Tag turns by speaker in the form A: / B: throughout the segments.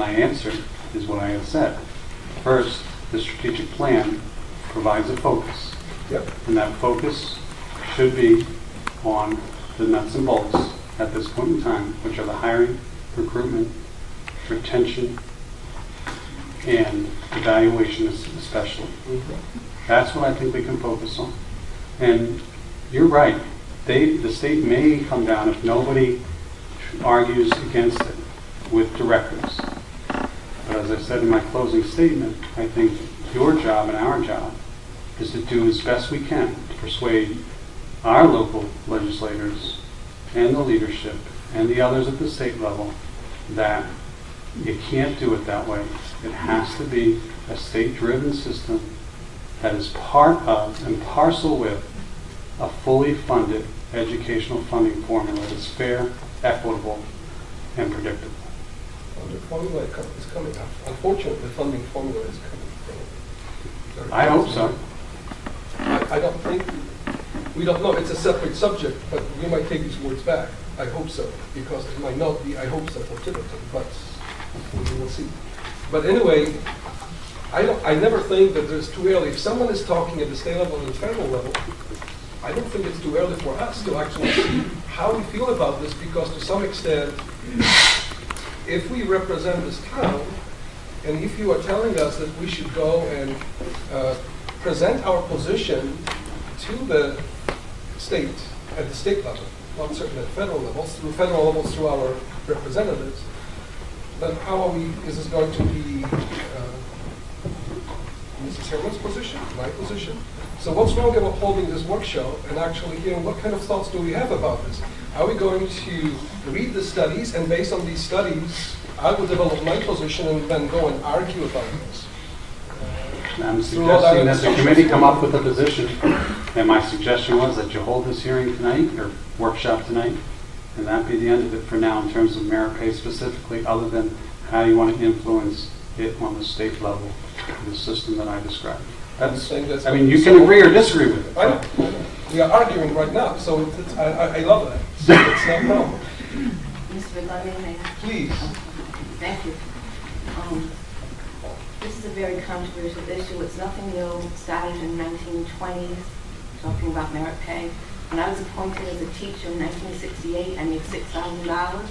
A: My answer is what I have said. First, the strategic plan provides a focus.
B: Yep.
A: And that focus should be on the nuts and bolts at this point in time, which are the hiring, recruitment, retention, and evaluation especially. That's what I think we can focus on. And you're right. The state may come down if nobody argues against it with directives. But as I said in my closing statement, I think your job and our job is to do as best we can to persuade our local legislators and the leadership and the others at the state level that you can't do it that way. It has to be a state-driven system that is part of and parcel with a fully funded educational funding formula that is fair, equitable, and predictable.
B: Well, the formula is coming up. Unfortunately, the funding formula is coming.
A: I hope so.
B: I don't think, we don't know, it's a separate subject, but we might take these words back. I hope so, because it might not be, I hope so for Tiverton, but we will see. But anyway, I never think that it's too early. If someone is talking at the state level and the federal level, I don't think it's too early for us to actually see how we feel about this, because to some extent, if we represent this town, and if you are telling us that we should go and present our position to the state, at the state level, not certainly at federal levels, through our representatives, then how are we, is this going to be Mrs. Herman's position, my position? So what's wrong about holding this workshop and actually hearing what kind of thoughts do we have about this? Are we going to read the studies, and based on these studies, I will develop my position and then go and argue about this?
A: I'm suggesting that the committee come up with a position, and my suggestion was that you hold this hearing tonight, or workshop tonight, and that be the end of it for now in terms of merit pay specifically, other than how you want to influence it on the state level, the system that I described. I mean, you can agree or disagree with it.
B: I know. We are arguing right now, so I love that. So it's no problem.
C: Mr. McLean,
B: Please.
C: thank you. This is a very controversial issue. It's nothing new. It started in the 1920s, talking about merit pay. When I was appointed as a teacher in 1968, I made $6,000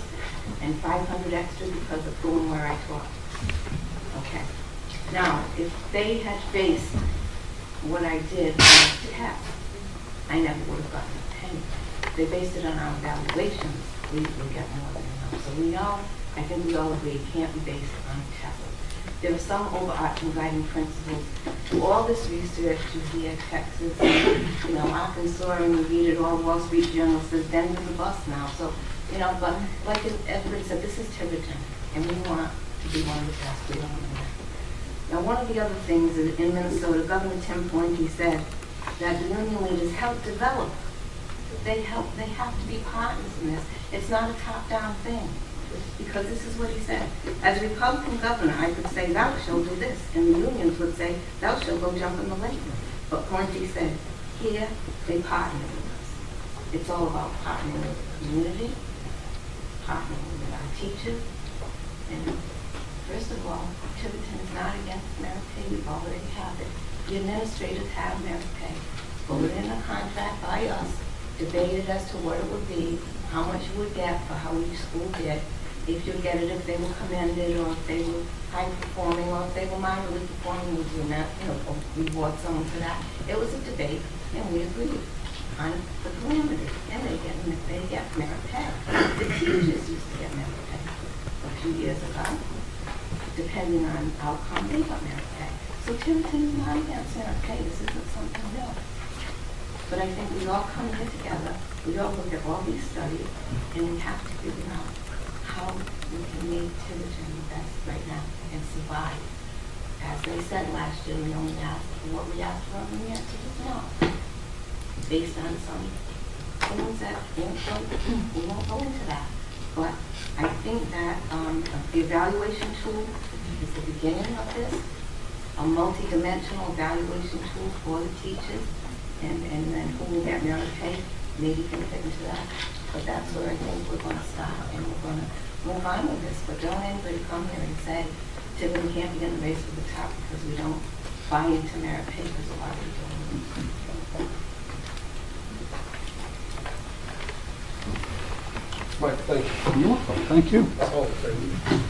C: and 500 extra because of going where I taught. Okay. Now, if they had based what I did on a test, I never would have gotten a penny. They based it on our evaluations, we would get more than enough. So we know, I think we all agree, it can't be based on a test. There are some overarching guiding principles to all this research. You hear Texas, and, Arkansas, and you read it all. Wall Street Journal says Denver's a bust now. So, but like everybody said, this is Tiverton, and we want to be one of the best. We don't want that. Now, one of the other things is in Minnesota, Governor Tim Pointy said that the union leaders help develop. They have to be partners in this. It's not a top-down thing, because this is what he said. As a Republican governor, I could say, thou shalt do this, and the unions would say, thou shalt go jump in the lake. But Pointy said, here, they partner with us. It's all about partnering with the community, partnering with our teachers, and first of all, Tiverton is not against merit pay. We already have it. The administrators have merit pay. Voted in a contract by us, debated as to what it would be, how much you would get for how each school did, if you get it, if they were commended, or if they were high performing, or if they were moderately performing, would you not, reward someone for that. It was a debate, and we agreed on the parameters, and they get merit pay. The teachers used to get merit pay a few years ago. Depending on outcome, they got merit pay. So Tiverton is not against merit pay. This isn't something new. But I think we all come here together, we all look at all these studies, and we have to figure out how we can make Tiverton the best right now and survive. As they said last year, we only asked for what we asked for, and the answer was no. Based on some things that we won't go into that. But I think that the evaluation tool is the beginning of this, a multi-dimensional evaluation tool for the teachers, and then who will get merit pay maybe can fit into that. But that's what where I think we're going to stop and we're going to move on with this. But don't anybody come here and say, Tiverton can't be in the race for the top because we don't buy into merit pay, because a lot of people don't.
B: Mike, thank you.
D: You're welcome. Thank you.
B: That's all I'm saying.